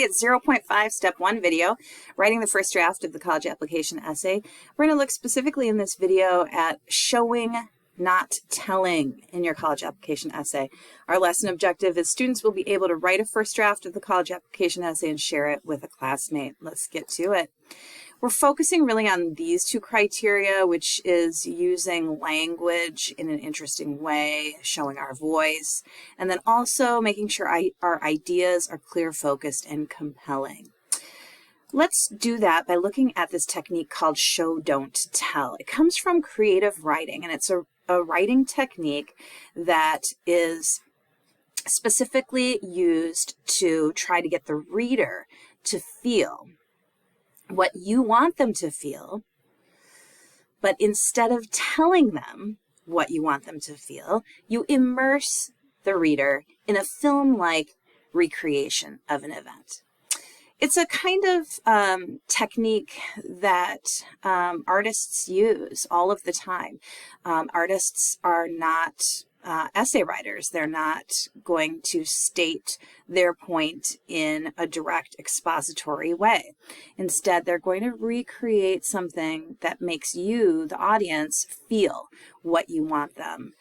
It's 0.5 step 1 video, writing the first draft of the college application essay. We're going to look specifically in this video at showing, not telling in your college application essay. Our lesson objective is students will be able to write a first draft of the college application essay and share it with a classmate. Let's get to it. We're focusing really on these two criteria, which is using language in an interesting way, showing our voice, and then also making sure our ideas are clear, focused, and compelling. Let's do that by looking at this technique called show, don't tell. It comes from creative writing, and it's a writing technique that is specifically used to try to get the reader to feel what you want them to feel, but instead of telling them what you want them to feel, you immerse the reader in a film-like recreation of an event. It's a kind of technique that artists use all of the time. Artists are not essay writers. They're not going to state their point in a direct expository way. Instead, they're going to recreate something that makes you, the audience, feel what you want them,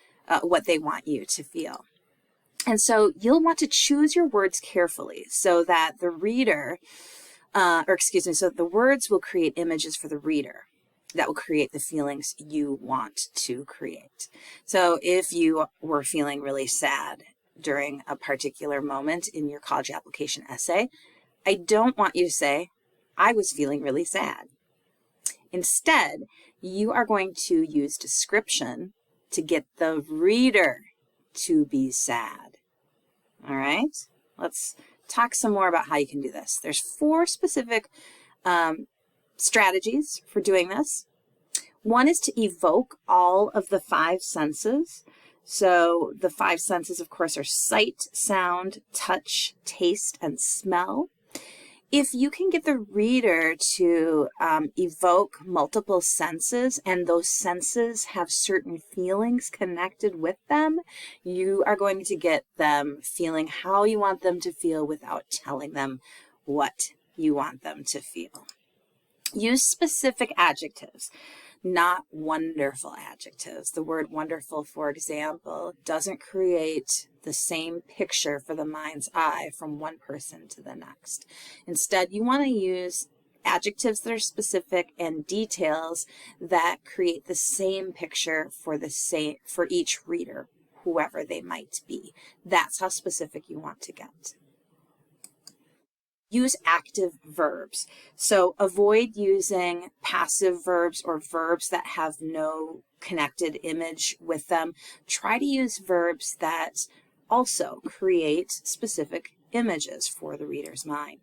what they want you to feel. And so you'll want to choose your words carefully so that the reader, so the words will create images for the reader that will create the feelings you want to create. So if you were feeling really sad during a particular moment in your college application essay, I don't want you to say, I was feeling really sad. Instead, you are going to use description to get the reader to be sad. All right, let's talk some more about how you can do this. There's 4 specific strategies for doing this. One is to evoke all of the 5 senses. So the 5 senses, of course, are sight, sound, touch, taste, and smell. If you can get the reader to evoke multiple senses and those senses have certain feelings connected with them, you are going to get them feeling how you want them to feel without telling them what you want them to feel. Use specific adjectives, not wonderful adjectives. The word wonderful, for example, doesn't create the same picture for the mind's eye from one person to the next. Instead, you want to use adjectives that are specific and details that create the same picture for each reader, whoever they might be. That's how specific you want to get. Use active verbs. So avoid using passive verbs or verbs that have no connected image with them. Try to use verbs that also create specific images for the reader's mind.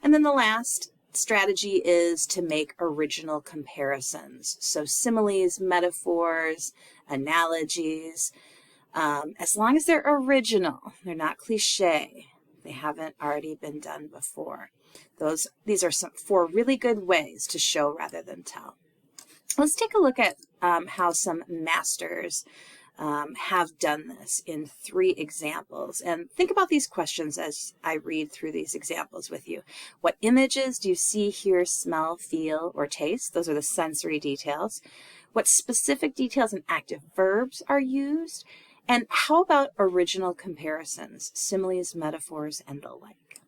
And then the last strategy is to make original comparisons. So similes, metaphors, analogies, as long as they're original, they're not cliche. They haven't already been done before. These are 4 really good ways to show rather than tell. Let's take a look at how some masters have done this in 3 examples. And think about these questions as I read through these examples with you. What images do you see, hear, smell, feel, or taste? Those are the sensory details. What specific details and active verbs are used? And how about original comparisons, similes, metaphors, and the like?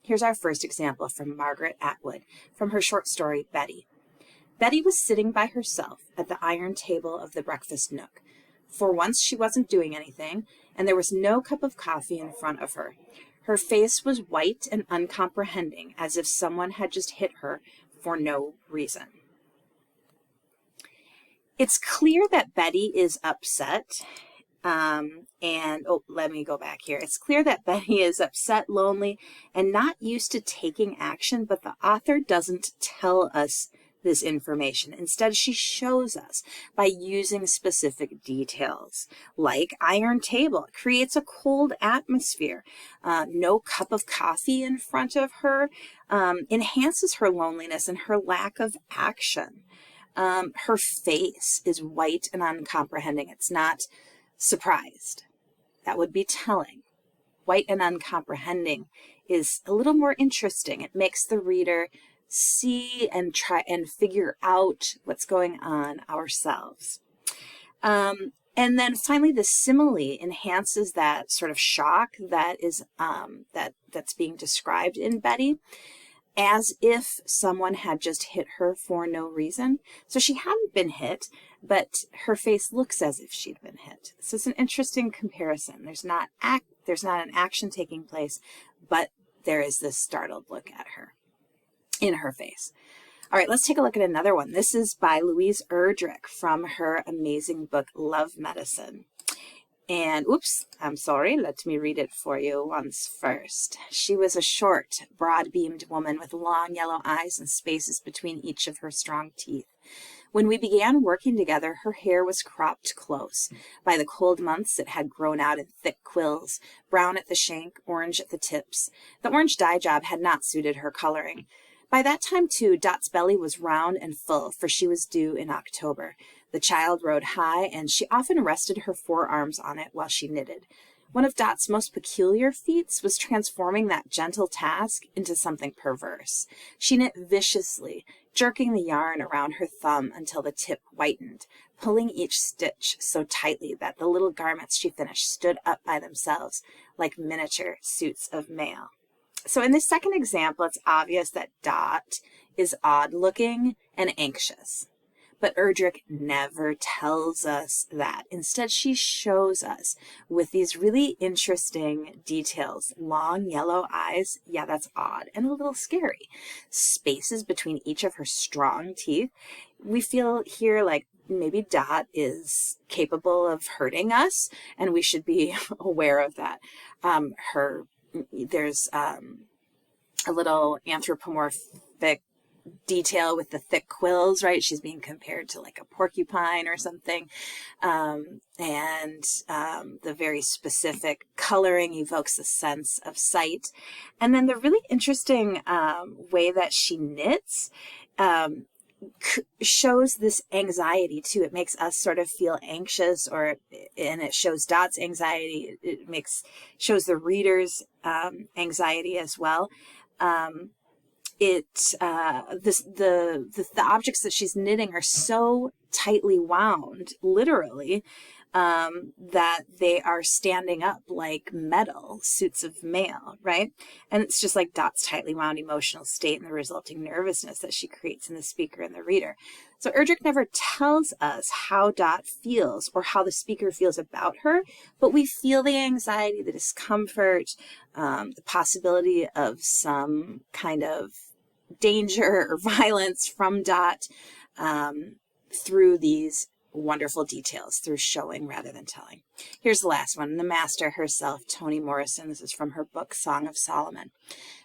Here's our first example from Margaret Atwood from her short story, Betty. Betty was sitting by herself at the iron table of the breakfast nook. For once she wasn't doing anything, and there was no cup of coffee in front of her. Her face was white and uncomprehending, as if someone had just hit her for no reason. It's clear that Betty is upset. Let me go back here. It's clear that Betty is upset, lonely, and not used to taking action, but the author doesn't tell us this information. Instead, she shows us by using specific details, like iron table. It creates a cold atmosphere. No cup of coffee in front of her enhances her loneliness and her lack of action. Her face is white and uncomprehending. It's not surprised. That would be telling. White and uncomprehending is a little more interesting. It makes the reader see and try and figure out what's going on ourselves. And then finally, the simile enhances that sort of shock that is that's being described in Betty, as if someone had just hit her for no reason. So she hadn't been hit, but her face looks as if she'd been hit. So it's an interesting comparison. There's not an action taking place, but there is this startled look at her, in her face. All right, let's take a look at another one. This is by Louise Erdrich from her amazing book, Love Medicine. And oops, I'm sorry, let me read it for you once first. She was a short, broad-beamed woman with long yellow eyes and spaces between each of her strong teeth. When we began working together, her hair was cropped close. By the cold months, it had grown out in thick quills, brown at the shank, orange at the tips. The orange dye job had not suited her coloring. By that time, too, Dot's belly was round and full, for she was due in October. The child rode high, and she often rested her forearms on it while she knitted. One of Dot's most peculiar feats was transforming that gentle task into something perverse. She knit viciously, jerking the yarn around her thumb until the tip whitened, pulling each stitch so tightly that the little garments she finished stood up by themselves like miniature suits of mail. So in this second example, it's obvious that Dot is odd-looking and anxious. But Erdrich never tells us that. Instead, she shows us with these really interesting details. Long yellow eyes, yeah, that's odd and a little scary. Spaces between each of her strong teeth. We feel here like maybe Dot is capable of hurting us, and we should be aware of that. There's a little anthropomorphic detail with the thick quills, right? She's being compared to like a porcupine or something. The very specific coloring evokes a sense of sight. And then the really interesting way that she knits shows this anxiety too. It makes us sort of feel anxious, and it shows Dot's anxiety. It shows the reader's anxiety as well. The objects that she's knitting are so tightly wound, literally, that they are standing up like metal suits of mail, right? And it's just like Dot's tightly wound emotional state and the resulting nervousness that she creates in the speaker and the reader. So Erdrich never tells us how Dot feels or how the speaker feels about her, but we feel the anxiety, the discomfort, the possibility of some kind of danger or violence from Dot through these wonderful details, through showing rather than telling. Here's the last one, the master herself, Toni Morrison. This is from her book, Song of Solomon.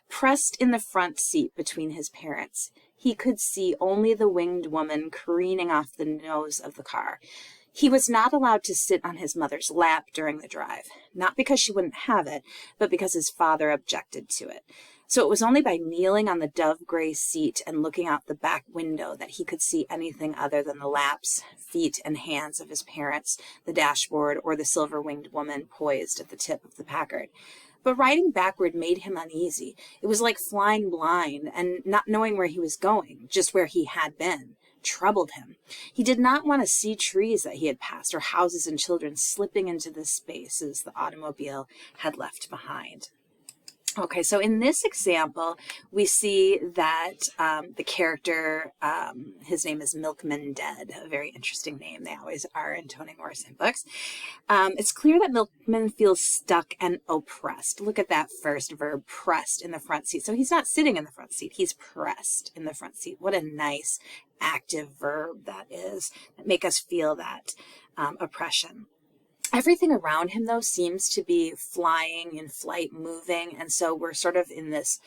Pressed in the front seat between his parents, he could see only the winged woman careening off the nose of the car. He was not allowed to sit on his mother's lap during the drive, not because she wouldn't have it, but because his father objected to it. So it was only by kneeling on the dove-gray seat and looking out the back window that he could see anything other than the laps, feet, and hands of his parents, the dashboard, or the silver-winged woman poised at the tip of the Packard. But riding backward made him uneasy. It was like flying blind and not knowing where he was going, just where he had been, troubled him. He did not want to see trees that he had passed or houses and children slipping into the spaces the automobile had left behind. Okay, so in this example, we see that the character, his name is Milkman Dead, a very interesting name. They always are in Toni Morrison books. It's clear that Milkman feels stuck and oppressed. Look at that first verb, pressed in the front seat. So he's not sitting in the front seat, he's pressed in the front seat. What a nice active verb that is, that make us feel that oppression. Everything around him, though, seems to be flying, in flight, moving, and so we're sort of in this,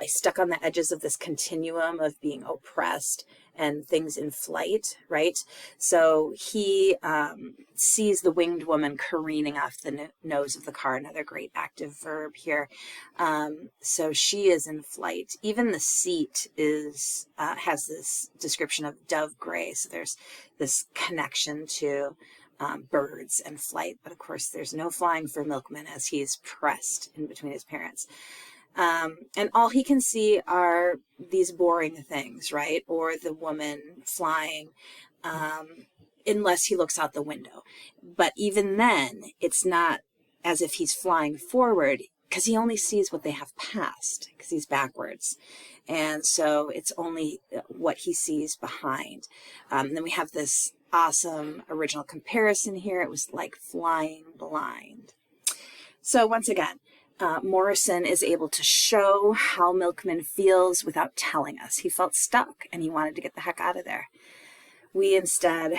stuck on the edges of this continuum of being oppressed and things in flight, right? So he sees the winged woman careening off the nose of the car, another great active verb here. So she is in flight. Even the seat is has this description of dove gray, so there's this connection to birds and flight, but of course there's no flying for Milkman as he's pressed in between his parents. And all he can see are these boring things, right? Or the woman flying, unless he looks out the window. But even then, it's not as if he's flying forward, because he only sees what they have passed, because he's backwards. And so it's only what he sees behind. Then we have this awesome original comparison here. It was like flying blind. So once again, Morrison is able to show how Milkman feels without telling us. He felt stuck and he wanted to get the heck out of there. We instead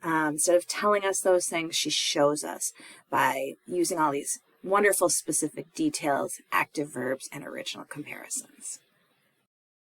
of telling us those things, she shows us by using all these wonderful specific details, active verbs, and original comparisons.